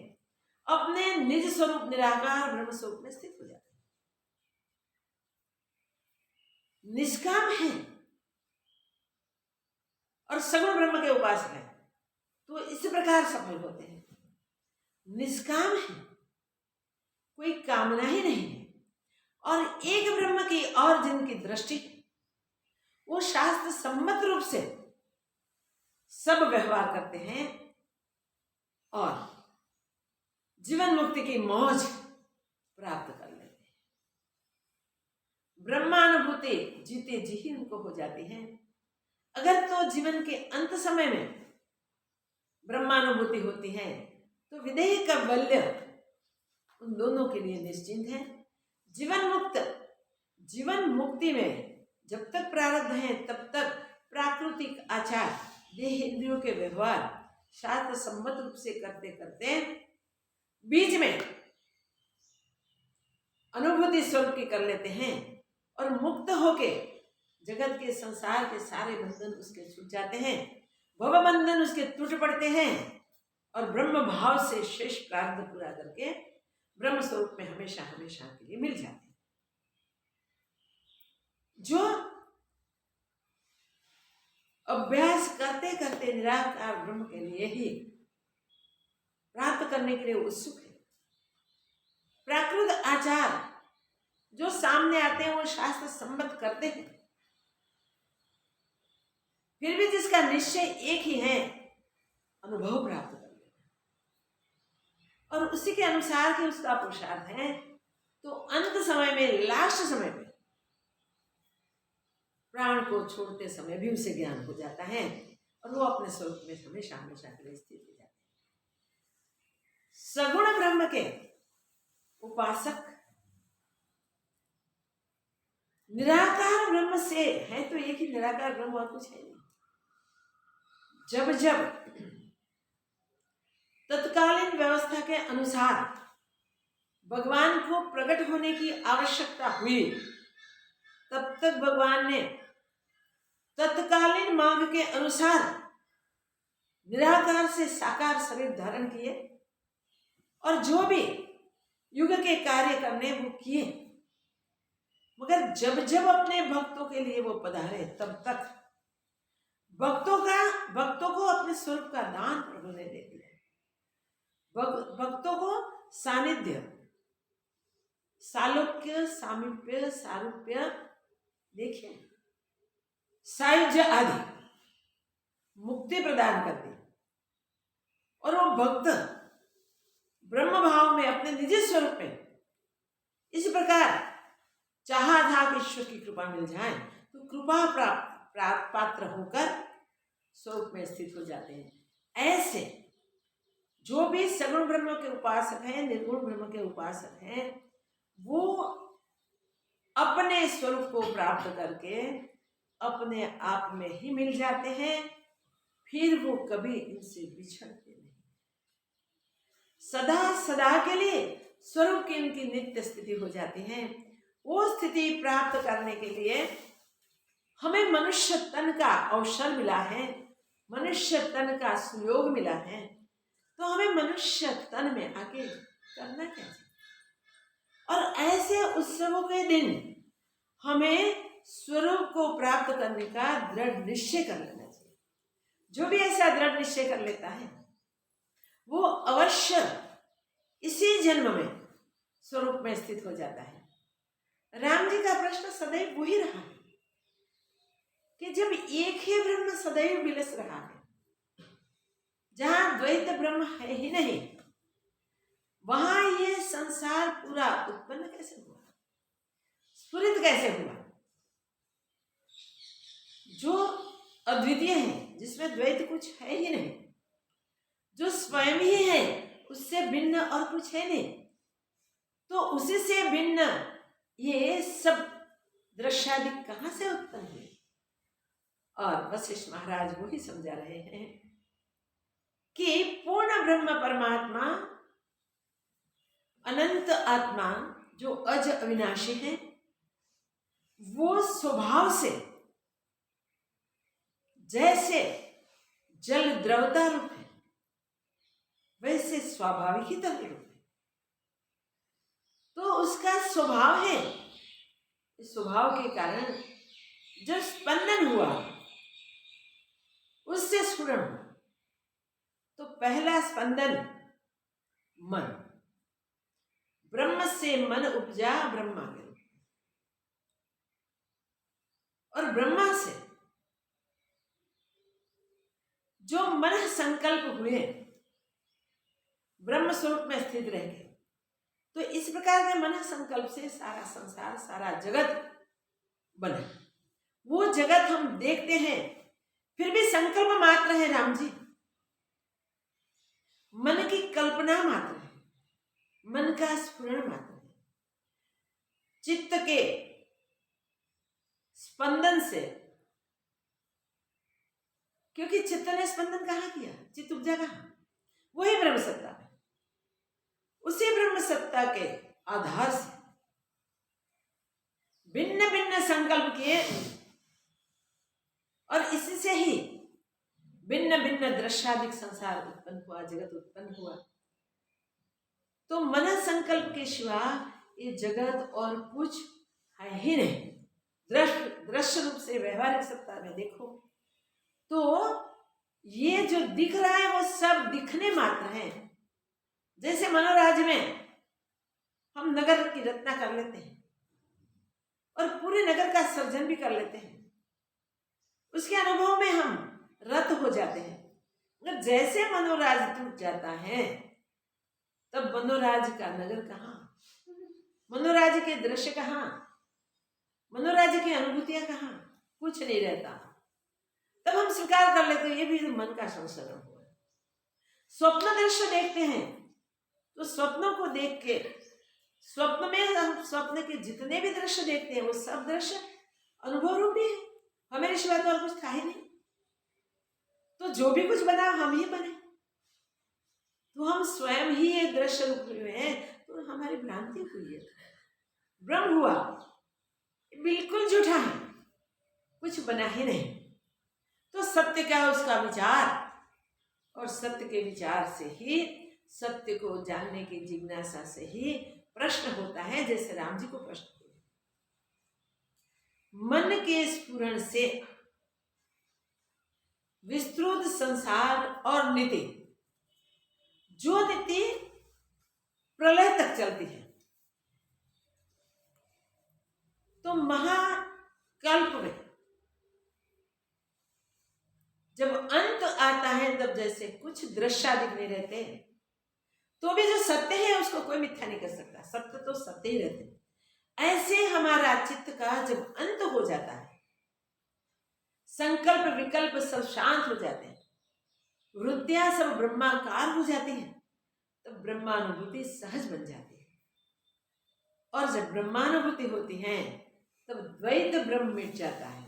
अपने निज स्वरूप निराकार ब्रह्म स्वरूप में स्थित हो जाते हैं। निष्काम है और सगुण ब्रह्म के उपासक है तो इस प्रकार सफल होते हैं। निष्काम है, कोई कामना ही नहीं है और एक ब्रह्म की और जिनकी दृष्टि वो शास्त्र सम्मत रूप से सब व्यवहार करते हैं और जीवन मुक्ति की मौज प्राप्त कर लेते हैं। ब्रह्मानुभूति जीते जी ही उनको हो जाती है। अगर तो जीवन के अंत समय में ब्रह्मानुभूति होती है तो विदेह का बल्य उन दोनों के लिए निश्चिंत है। जीवन मुक्ति में जब तक प्रारब्ध है तब तक प्राकृतिक आचार देह इंद्रियों के व्यवहार शास्त्र सम्मत रूप से करते करते बीच में अनुभूति स्वरूप की कर लेते हैं और मुक्त होके जगत के संसार के सारे बंधन उसके छूट जाते हैं, भव बंधन उसके टूट पड़ते हैं और ब्रह्म भाव से शेष प्रारब्ध पूरा करके ब्रह्म स्वरूप में हमेशा हमेशा के लिए मिल जाते हैं। जो अभ्यास करते करते निराकार ब्रह्म के लिए ही प्राप्त करने के लिए उत्सुक है। प्राकृत आचार जो सामने आते हैं वो शास्त्र सम्मत करते हैं, फिर भी जिसका निश्चय एक ही है, अनुभव प्राप्त कर लेना और उसी के अनुसार के उसका पुरुषार्थ है, तो अंत समय में, लास्ट समय में प्राण को छोड़ते समय भी उसे ज्ञान हो जाता है और वो अपने स्वरूप में हमेशा हमेशा के लिए स्थित हो जाते हैं। सगुण ब्रह्म के उपासक निराकार ब्रह्म से है, तो एक ही निराकार ब्रह्म और कुछ है नहीं। जब जब तत्कालीन व्यवस्था के अनुसार भगवान को प्रकट होने की आवश्यकता हुई, तब तक भगवान ने तत्कालीन मार्ग के अनुसार निराकार से साकार शरीर धारण किए और जो भी युग के कार्य करने वो किए, मगर जब जब अपने भक्तों के लिए वो पधारे, तब तक भक्तों को अपने स्वरूप का दान प्रभु ने दे दिया। भक्तों को सानिध्य, सालोक्य, सामीप्य, सारूप्य, देखिए सायुज्य आदि मुक्ति प्रदान कर दी और वो भक्त ब्रह्म भाव में अपने निजी स्वरूप में इस प्रकार चाहा था कि ईश्वर की कृपा मिल जाए, तो कृपा प्राप्त पात्र होकर स्वरूप में स्थित हो जाते हैं। ऐसे जो भी सगुण ब्रह्म के उपासक हैं, निर्गुण ब्रह्म के उपासक हैं, वो अपने स्वरूप को प्राप्त करके अपने आप में ही मिल जाते हैं, फिर वो कभी इनसे बिछड़ते नहीं। सदा सदा के लिए स्वरूप की उनकी नित्य स्थिति हो जाती है। वो स्थिति प्राप्त करने के लिए हमें मनुष्य तन का अवसर मिला है, मनुष्य तन का सुयोग मिला है, तो हमें मनुष्य तन में आके करना क्या चाहिए। और ऐसे उत्सवों के दिन हमें स्वरूप को प्राप्त करने का दृढ़ निश्चय कर लेना चाहिए। जो भी ऐसा दृढ़ निश्चय कर लेता है वो अवश्य इसी जन्म में स्वरूप में स्थित हो जाता है। राम जी का प्रश्न सदैव वही रहा है कि जब एक ही ब्रह्म सदैव विलस रहा है, जहां द्वैत ब्रह्म है ही नहीं, वहां ये संसार पूरा उत्पन्न कैसे हुआ, स्फुरित कैसे हुआ। जो अद्वितीय है, जिसमें द्वैत कुछ है ही नहीं, जो स्वयं ही है, उससे भिन्न और कुछ है नहीं, तो उसी से भिन्न ये सब दृश्यादि कहां से उत्पन्न हुए। और वशिष्ठ महाराज वो ही समझा रहे हैं कि पूर्ण ब्रह्म परमात्मा, अनंत आत्मा जो अज अविनाशी है, वो स्वभाव से जैसे जल द्रवता रूप है, वैसे स्वाभाविक ही तरल रूप है। तो उसका स्वभाव है, इस स्वभाव के कारण जो स्पंदन हुआ उससे स्फुरण हुआ। तो पहला स्पंदन मन, ब्रह्म से मन उपजा ब्रह्मा के रूप में, और ब्रह्मा से जो मन संकल्प हुए ब्रह्म स्वरूप में स्थित रह गए। तो इस प्रकार के मन संकल्प से सारा संसार, सारा जगत बना। वो जगत हम देखते हैं, फिर भी संकल्प मात्र है राम जी, मन की कल्पना मात्र है, मन का स्फुरण मात्र है। चित्त के स्पंदन से, क्योंकि चित्त ने स्पंदन कहाँ किया, चित्त उपजा कहाँ, वही ब्रह्म सत्ता है। उसी ब्रह्म सत्ता के आधार से भिन्न भिन्न संकल्प किए और इससे ही भिन्न भिन्न दृश्यादिक संसार उत्पन्न हुआ, जगत उत्पन्न हुआ। तो मन संकल्प के सिवा ये जगत और कुछ है ही नहीं। दृश्य रूप से व्यवहारिक सत्ता में देखो दिख रहा है वो सब दिखने मात्र है। जैसे मनोराज्य में हम नगर की रचना कर लेते हैं और पूरे नगर का सर्जन भी कर लेते हैं, उसके अनुभव में हम रत हो जाते हैं। मगर जैसे मनोराज्य टूट जाता है तब मनोराज्य का नगर कहाँ, मनोराज्य के दृश्य कहाँ, मनोराज्य की अनुभूतियां कहाँ, कुछ नहीं रहता। तब हम स्वीकार कर लेते हैं ये भी मन का संसरण हुआ। स्वप्न दृश्य देखते हैं तो स्वप्नों को देख के स्वप्न में हम स्वप्न के जितने भी दृश्य देखते हैं वो सब दृश्य अनुभव रूपी है, हमें सिवा तो और कुछ था ही नहीं। तो जो भी कुछ बना हम ही बने, तो हम स्वयं ही ये दृश्य रूप हुए हैं। तो हमारी भ्रांति हुई है, भ्रम हुआ, बिल्कुल झूठा है, कुछ बना ही नहीं। तो सत्य क्या है, उसका विचार, और सत्य के विचार से ही, सत्य को जानने की जिज्ञासा से ही प्रश्न होता है। जैसे राम जी को प्रश्न हुए, मन के स्फुरण से विस्तृत संसार और नीति, जो नीति प्रलय तक चलती है, तो महाकल्प में जब अंत आता है तब जैसे कुछ दृश्य दिखने रहते हैं, तो भी जो सत्य है उसको कोई मिथ्या नहीं कर सकता, सत्य तो सत्य ही रहते हैं। ऐसे हमारा चित्त का जब अंत हो जाता है, संकल्प विकल्प सब शांत हो जाते हैं, वृत्तियां सब ब्रह्माकार हो जाती हैं, तब ब्रह्मानुभूति सहज बन जाती है। और जब ब्रह्मानुभूति होती है तब द्वैत ब्रह्म मिट जाता है।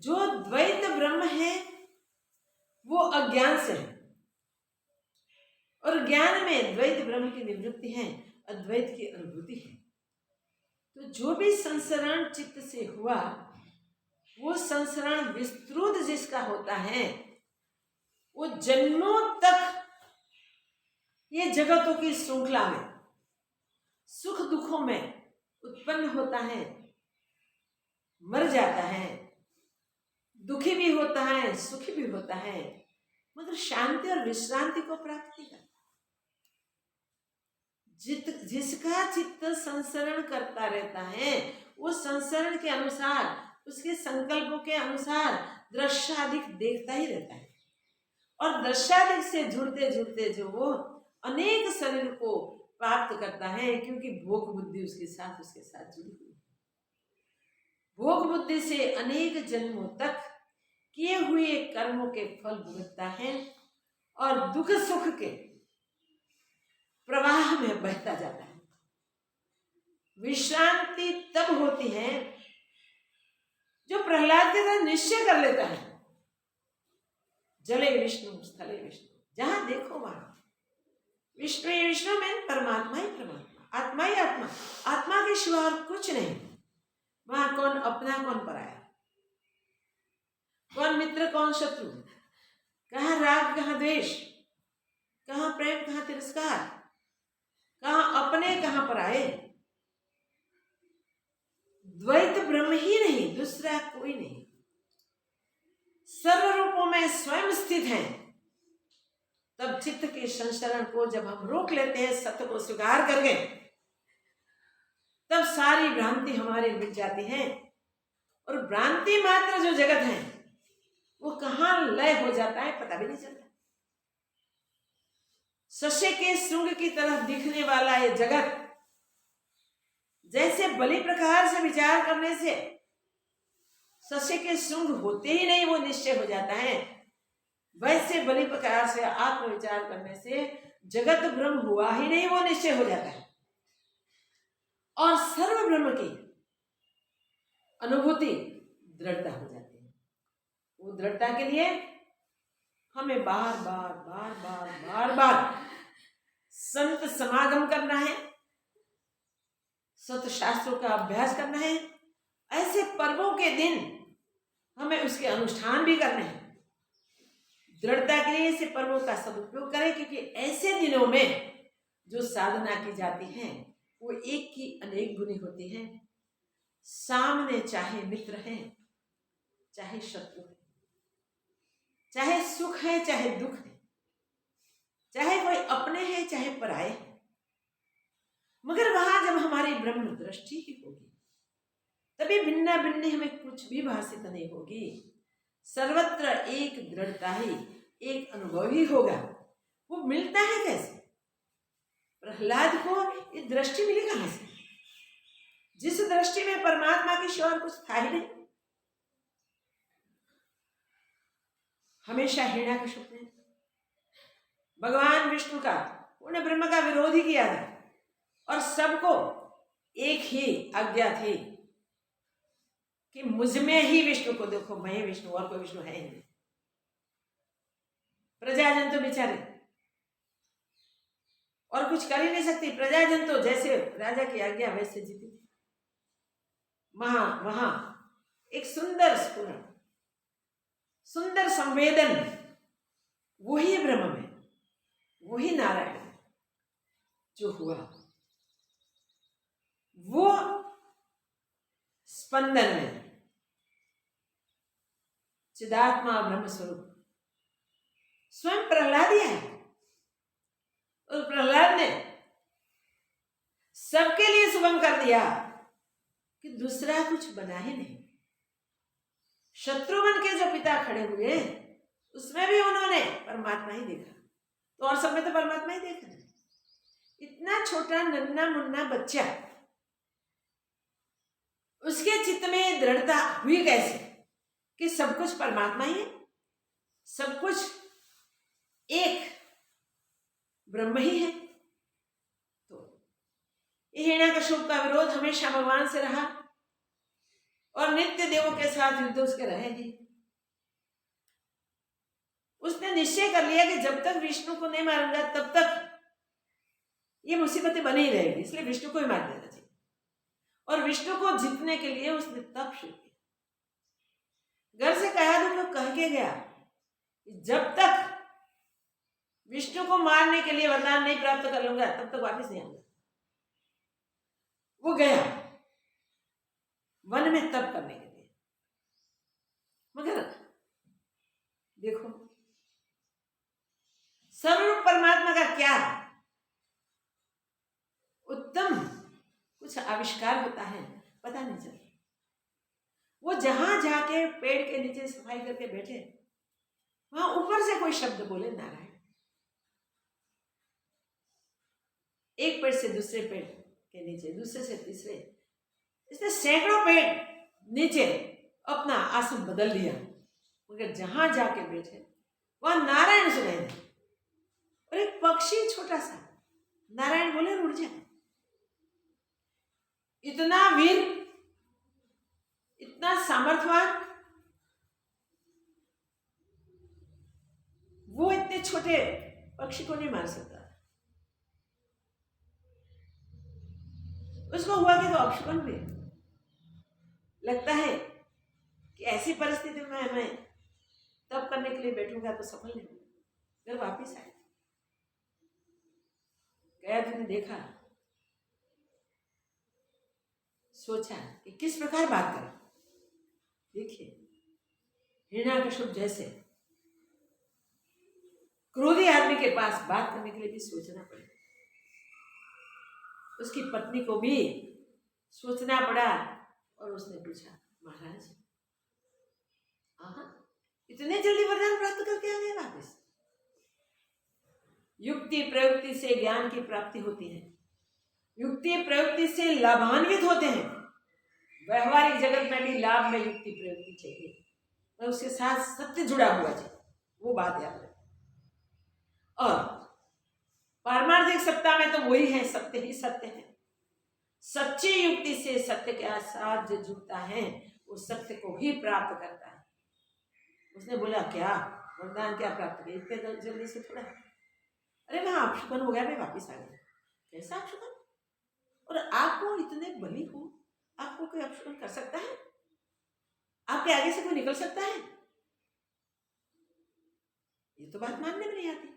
जो द्वैत ब्रह्म है वो अज्ञान से है, और ज्ञान में द्वैत ब्रह्म की निवृत्ति है, अद्वैत की अनुभूति है। तो जो भी संसरण चित्त से हुआ वो संसरण विस्तृत जिसका होता है वो जन्मों तक ये जगतों की श्रृंखला में सुख दुखों में उत्पन्न होता है, मर जाता है, दुखी भी होता है, सुखी भी होता है, मगर शांति और विश्रांति को प्राप्ति करता है। जिसका चित्त संसरण करता रहता है वो संसरण के अनुसार, उसके संकल्पों के अनुसार दृश्यादिक देखता ही रहता है, और दृश्यादिक से जुड़ते जुड़ते जो वो अनेक शरीर को प्राप्त करता है, क्योंकि भोग बुद्धि उसके साथ जुड़ी हुई है। भोग बुद्धि से अनेक जन्मों तक किए हुए कर्मों के फल भुगतता है और दुख सुख के प्रवाह में बहता जाता है। विश्रांति तब होती है जो प्रहलाद के साथ निश्चय कर लेता है, जले विष्णु स्थले विष्णु, जहां देखो वहां विष्णु ही विष्णु में परमात्मा ही परमात्मा, आत्मा ही आत्मा, आत्मा के सिवा और कुछ नहीं। वहां कौन अपना कौन पराया, कौन मित्र कौन शत्रु, कहाँ राग कहाँ द्वेष, कहाँ प्रेम कहाँ तिरस्कार, कहाँ अपने कहाँ पराये। द्वैत ब्रह्म ही नहीं, दूसरा कोई नहीं, सर्व रूपों में स्वयं स्थित है। तब चित्त के संचरण को जब हम रोक लेते हैं सत्य को स्वीकार करके, तब सारी भ्रांति हमारी मिट जाती है, और भ्रांति मात्र जो जगत है वो कहाँ लय हो जाता है पता भी नहीं चलता। शस्य के श्रृंग की तरह दिखने वाला ये जगत जैसे बलि प्रकार से विचार करने से शस्य के श्रृंग होते ही नहीं, वो निश्चय हो जाता है, वैसे बलि प्रकार से आत्म विचार करने से जगत ब्रह्म हुआ ही नहीं, वो निश्चय हो जाता है। और सर्व ब्रह्म की अनुभूति दृढ़ता हो जाती है। वो दृढ़ता के लिए हमें बार बार बार बार बार बार संत समागम करना है, सत शास्त्रों का अभ्यास करना है। ऐसे पर्वों के दिन हमें उसके अनुष्ठान भी करने हैं। दृढ़ता के लिए ऐसे पर्वों का सदुपयोग करें, क्योंकि ऐसे दिनों में जो साधना की जाती है वो एक की अनेक गुनी होती है। सामने चाहे मित्र हैं, चाहे शत्रु हैं, चाहे सुख है चाहे दुख है, चाहे कोई अपने हैं चाहे पराए हैं, मगर वहां जब हमारी ब्रह्म दृष्टि ही होगी तभी भिन्ना भिन्न हमें कुछ भी भाषित नहीं होगी। सर्वत्र एक दृढ़ता ही, एक अनुभव ही होगा। वो मिलता है कैसे? प्रहलाद को ये दृष्टि मिली कहां से, जिस दृष्टि में परमात्मा के सिवा कुछ था ही नहीं। हमेशा हिरणा के सपने, भगवान विष्णु का उन्हें ब्रह्म का विरोध ही किया था और सबको एक ही आज्ञा थी कि मुझ में ही विष्णु को देखो, मैं विष्णु, और कोई विष्णु है ही नहीं। प्रजाजन तो बेचारे और कुछ कर ही नहीं सकती। प्रजाजन तो जैसे राजा की आज्ञा वैसे जीती थी। वहां एक सुंदर स्फुरण, सुंदर संवेदन, वही ब्रह्म में, वही नारायण में जो हुआ, वो स्पंदन में चिदात्मा ब्रह्म स्वरूप स्वयं प्रहलाद ही है। और प्रहलाद ने सबके लिए शुभम कर दिया कि दूसरा कुछ बना ही नहीं। शत्रुघ्न के जो पिता खड़े हुए उसमें भी उन्होंने परमात्मा ही देखा, तो और सब में तो परमात्मा ही देखा। इतना छोटा नन्ना मुन्ना बच्चा, उसके चित्त में दृढ़ता हुई कैसे कि सब कुछ परमात्मा ही है, सब कुछ एक ब्रह्म ही है। तो हिरण्यकश्यप का विरोध हमेशा भगवान से रहा और नित्य देवों के साथ युद्ध उसके रहेगी। उसने निश्चय कर लिया कि जब तक विष्णु को नहीं मारूंगा तब तक ये मुसीबतें बनी ही रहेगी, इसलिए विष्णु को ही मार देना चाहिए। और विष्णु को जीतने के लिए उसने तप शुरू किया। घर से कहा तो कह के गया, जब तक विष्णु को मारने के लिए वरदान नहीं प्राप्त कर लूंगा तब तक वापस नहीं आऊंगा। वो गया वन में तप करने के लिए, मगर देखो सर्वरूप परमात्मा का क्या उत्तम कुछ आविष्कार होता है, पता नहीं चलता। वो जहां जाके पेड़ के नीचे सफाई करके बैठे, वहां ऊपर से कोई शब्द बोले नारायण। एक पेड़ से दूसरे पेड़ के नीचे, दूसरे से तीसरे, इसने सैकड़ों पेड़ नीचे अपना आसन बदल लिया, मगर जहां जाके बैठे वहां नारायण सुनाई दे। और एक पक्षी छोटा सा नारायण बोले उड़ जाए। इतना वीर, इतना सामर्थ्यवान, वो इतने छोटे पक्षी को नहीं मार सकता। उसको हुआ कि तो अपशकुन भी लगता है कि ऐसी परिस्थिति में मैं तब करने के लिए बैठूंगा तो सफल नहीं होगा। फिर वापिस आए, गया, तुमने देखा, सोचा कि किस प्रकार बात करें। देखिए हिरण्यकश्यप जैसे क्रोधी आदमी के पास बात करने के लिए भी सोचना पड़े, उसकी पत्नी को भी सोचना पड़ा। और उसने पूछा, महाराज इतने जल्दी वरदान प्राप्त करके आ गए वापस? युक्ति प्रयुक्ति से ज्ञान की प्राप्ति होती है, युक्ति प्रयुक्ति से लाभान्वित होते हैं। व्यवहारिक जगत में भी लाभ में युक्ति प्रयुक्ति चाहिए, और उसके साथ सत्य जुड़ा हुआ चाहिए, वो बात याद रखें। और पारमार्थिक सत्ता में तो वही है, सत्य ही सत्य है। सच्ची युक्ति से सत्य के साथ जो जुड़ता है वो सत्य को ही प्राप्त करता है। उसने बोला, क्या वरदान क्या प्राप्त किया इतने जल्दी से? थोड़ा, अरे मैं अपशकुन हो गया, मैं वापिस आ गया। कैसा अपशकुन? और आपको इतने बली हो, आपको कोई अपशकुन कर सकता है? आपके आगे से कोई निकल सकता है? ये तो बात मानने में नहीं आती।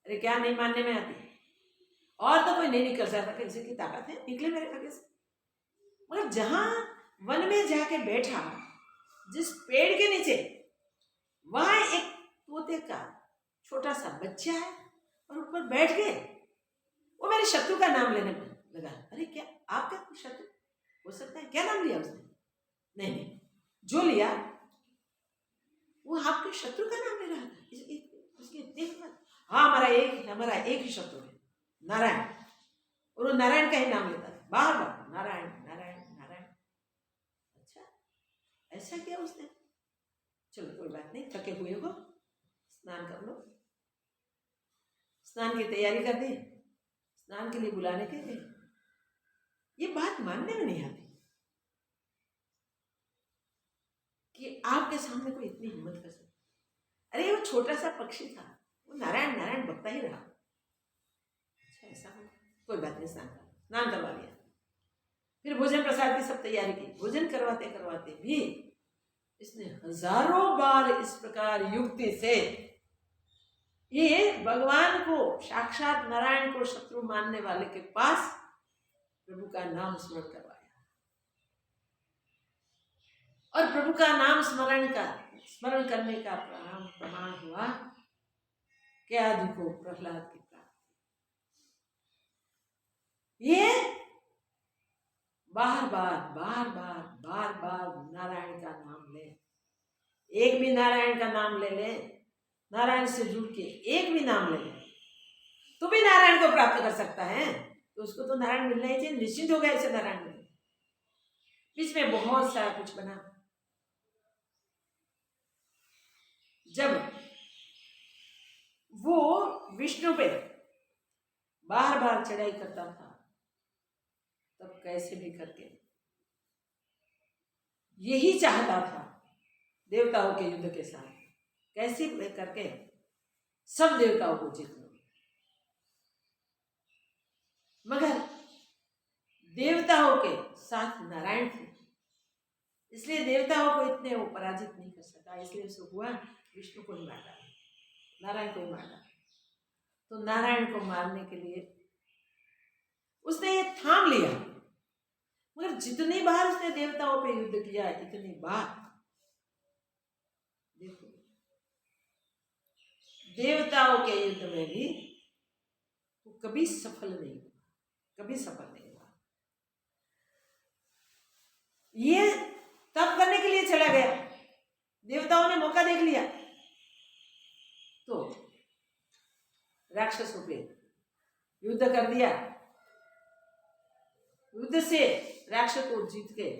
अरे क्या नहीं मानने में आती? और तो कोई नहीं निकल सकता, किसी की ताकत है निकले मेरे आगे से। मगर जहां वन में जाके बैठा, जिस पेड़ के नीचे, वहां एक तोते छोटा सा बच्चा है और ऊपर बैठ गए, वो मेरे शत्रु का नाम लेने लगा। अरे क्या आपका कोई शत्रु हो सकता है? क्या नाम लिया उसने? नहीं नहीं, जो लिया वो आपके शत्रु का नाम ले रहा था। उसके देख मत, हाँ हमारा एक ही शत्रु है, नारायण। और वो नारायण का ही नाम लेता है बार बार, नारायण नारायण नारायण। अच्छा, ऐसा किया उसने? चलो कोई बात नहीं, थके हुए हो, स्नान कर लो। स्नान की तैयारी कर दी, स्नान के लिए बुलाने के लिए। ये बात मानने में नहीं आती कि आपके सामने कोई इतनी हिम्मत कर सकता। अरे वो छोटा सा पक्षी था, वो नारायण नारायण बकता ही रहा। अच्छा ऐसा हो, कोई बात नहीं, स्नान करवा लिया। फिर भोजन प्रसाद की सब तैयारी की। भोजन करवाते करवाते भी इसने हजारों बार इस प्रकार युक्ति से ये भगवान को, साक्षात नारायण को शत्रु मानने वाले के पास प्रभु का नाम स्मरण करवाया। और प्रभु का नाम स्मरण करने का प्रमाण हुआ केयधु को प्रहलाद की प्राप्ति। ये बार बार नारायण का नाम ले, एक भी नारायण का नाम ले ले, नारायण से जुड़ के एक भी नाम ले ले तो भी नारायण को प्राप्त कर सकता है। तो उसको तो नारायण मिलना ही चाहिए, निश्चित हो गया इसे नारायण मिलना। बीच में बहुत सारा कुछ बना। जब वो विष्णु पे बार बार चढ़ाई करता था, तब कैसे भी करके यही चाहता था देवताओं के युद्ध के साथ, कैसे भी करके सब देवताओं को जीत लो। मगर देवताओं के साथ नारायण थे, इसलिए देवताओं को इतने वो पराजित नहीं कर सका। इसलिए उसको हुआ विष्णु को ही मार डाला, नारायण को ही मार डाला। तो नारायण को मारने के लिए उसने ये ठान लिया। मगर जितनी बार उसने देवताओं पे युद्ध किया, इतनी बार देखो देवताओं के युद्ध में भी वो कभी सफल नहीं हुआ, कभी सफल नहीं हुआ। ये तप करने के लिए चला गया, देवताओं ने मौका देख लिया तो राक्षसों पे युद्ध कर दिया। युद्ध से राक्षस को जीत के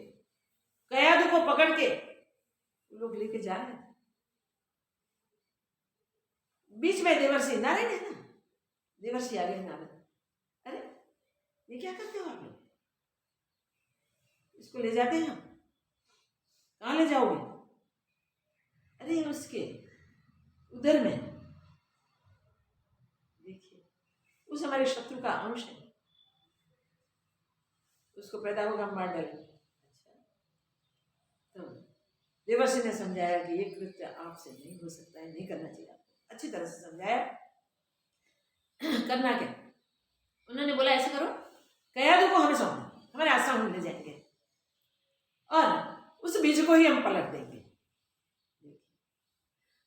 केयधु को पकड़ के लोग लेके जा रहे थे। बीच में देवर्षि नारायण है ना, देवर्षि आ गए। नारद, अरे ये क्या करते हो आप लोग? इसको ले जाते हैं हम। कहाँ ले जाओगे? अरे उसके उधर में देखिए, उस हमारे शत्रु का अंश है, उसको पैदा होगा मार डालेंगे। अच्छा, तो देवर्षि ने समझाया कि ये कृत्य आपसे नहीं हो सकता है, नहीं करना चाहिए आपको। अच्छी तरह से समझाया। करना क्या? उन्होंने बोला ऐसे करो, केयधु को हमें सौंपो, हमारे आश्रम में ले जाएंगे और उस बीज को ही हम पलट देंगे।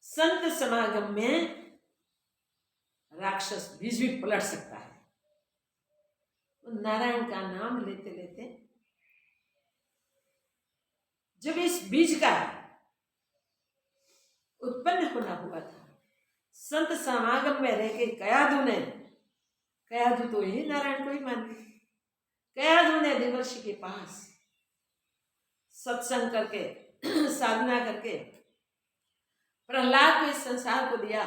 संत समागम में राक्षस बीज भी पलट सकता है। तो नारायण का नाम लेते लेते जब इस बीज का उत्पन्न होना हुआ था, संत समागम में रह के केयधु तो ही नारायण को ही मानते, केयधु ने देवर्षि के पास सत्संग करके साधना करके प्रहलाद को इस संसार को दिया।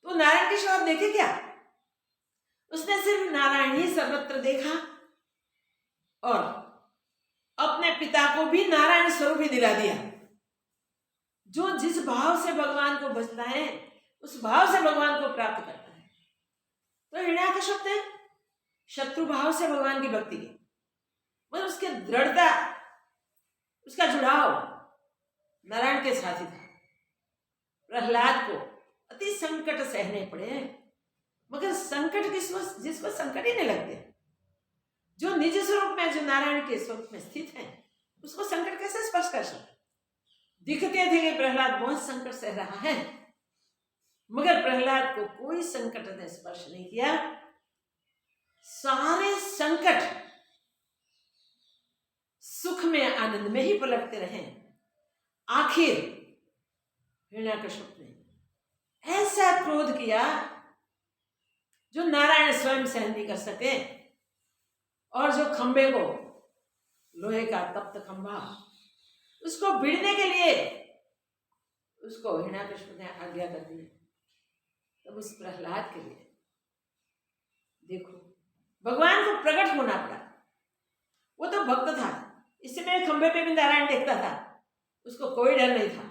तो नारायण के स्वभाव देखे क्या? उसने सिर्फ नारायण ही सर्वत्र देखा और अपने पिता को भी नारायण स्वरूप ही दिला दिया। जो जिस भाव से भगवान को भजता है, उस भाव से भगवान को प्राप्त करता है। तो हिरण्याकश्यप ने शत्रु भाव से भगवान की भक्ति की, मतलब उसकी दृढ़ता, उसका जुड़ाव नारायण के साथ ही था। प्रहलाद को अति संकट सहने पड़े, मगर संकट जिसको संकट ही नहीं लगते, जो निज स्वरूप में, जो नारायण के स्वरूप में स्थित है, उसको संकट कैसे स्पर्श कर सकते? दिखते थे कि प्रहलाद बहुत संकट सह रहा है, मगर प्रहलाद को कोई संकट ने स्पर्श नहीं किया। सारे संकट सुख में आनंद में ही पलटते रहे। आखिर हिरण्यकश्यप ने ऐसा क्रोध किया जो नारायण स्वयं सहन नहीं कर सके, और जो खंबे को, लोहे का तप्त खंभा, उसको भिड़ने के लिए उसको हिरण्यकश्यप ने आज्ञा कर दी। तब उस प्रहलाद के लिए देखो भगवान को प्रकट होना पड़ा। वो तो भक्त था, इसमें खंबे पे भी नारायण देखता था, उसको कोई डर नहीं था।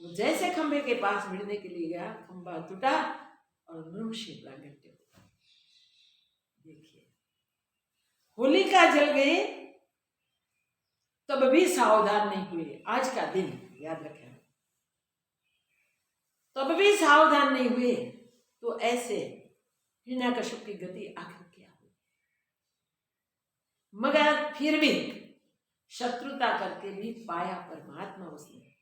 वो जैसे खंबे के पास भिड़ने के लिए गया, खंबा टूटा और मनुष्य प्रागट्य हुआ। देखिए होलिका जल गई तब भी सावधान नहीं हुए। आज का दिन याद रखें, तब भी सावधान नहीं हुए तो ऐसे हिरण्यकश्यप की गति आखिर क्या हुई। मगर फिर भी शत्रुता करके भी पाया परमात्मा उसने,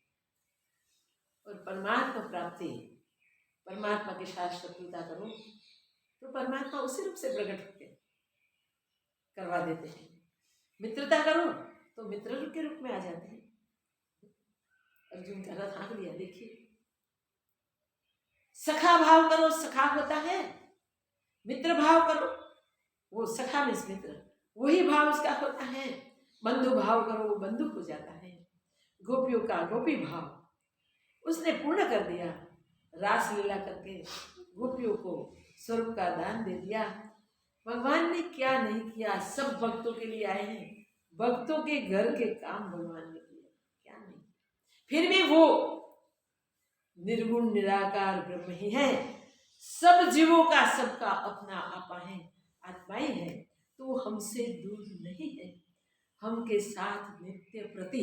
और परमात्मा प्राप्ति, परमात्मा के साथ शत्रुता करो तो परमात्मा उसी रूप से प्रकट होते करवा देते हैं। मित्रता करो तो मित्र के रूप में आ जाते हैं। अर्जुन का रथ हाँक लिया। देखिए सखा भाव करो, सखा होता है। मित्र भाव करो, वो सखा में मित्र, वही भाव उसका होता है। बंधु भाव करो, वो बंधु हो जाता है। गोपियों का गोपी भाव उसने पूर्ण कर दिया। रास लीला करके गोपियों को स्वरूप का दान दे दिया। भगवान ने क्या नहीं किया, सब भक्तों के लिए आए हैं। भक्तों के घर के काम भगवान ने किया, क्या नहीं। फिर भी वो निर्गुण निराकार ब्रह्म ही है। सब जीवों का सबका अपना आपा है, आत्मा ही है, तो हमसे दूर नहीं है। हम के साथ नित्य प्रति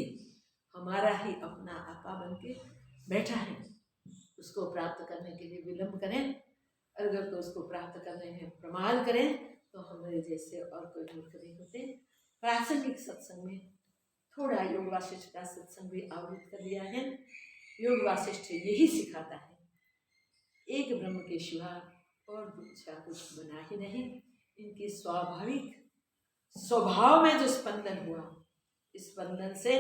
हमारा ही अपना आपा बन के बैठा है। उसको प्राप्त करने के लिए विलंब करें, अगर तो उसको प्राप्त करने में प्रमाद करें तो हमारे जैसे और कोई मूर्ख नहीं होते। प्रासंगिक सत्संग में थोड़ा योग वासिष्ठ का सत्संग भी आवृत कर दिया है। योग वासिष्ठ यही सिखाता है, एक ब्रह्म के सिवा और दूसरा कुछ बना ही नहीं। इनके स्वाभाविक स्वभाव में जो स्पंदन हुआ, इस स्पंदन से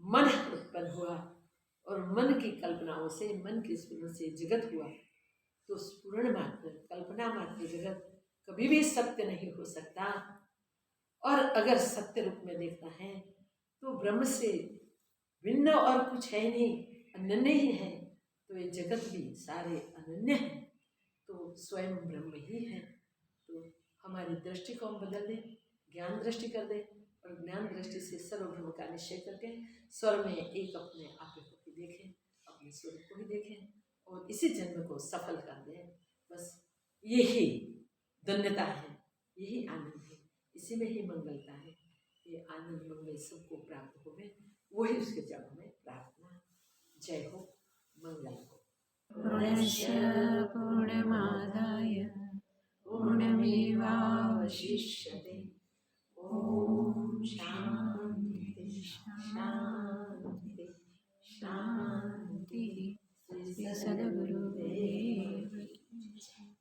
मन उत्पन्न हुआ, और मन की कल्पनाओं से, मन की स्फुरण से जगत हुआ। तो स्फुरण मात्र, कल्पना मात्र जगत कभी भी सत्य नहीं हो सकता। और अगर सत्य रूप में देखता है तो ब्रह्म से भिन्न और कुछ है नहीं, अनन्य ही है। तो ये जगत भी सारे अनन्य हैं, तो स्वयं ब्रह्म ही है। तो हमारी दृष्टि को हम बदल दें, ज्ञान दृष्टि कर दें, और ज्ञान दृष्टि से सर्व ब्रह्म का निश्चय करके स्वर में एक अपने आप को ही देखें, अपने स्वरूप को ही देखें, और इसी जन्म को सफल कर दें। बस यही धन्यता है, यही आनंद है, इसी में ही मंगलता है। ये आनंद मंगल सबको प्राप्त होवे, वही उसके चरणों में प्रार्थना। जय हो, मंगल हो। पूर्णस्य पूर्णमादाय पूर्णमेवावशिष्यते। ॐ शान्ति शान्ति शान्तिः। श्री सद्गुरुदेव की जय।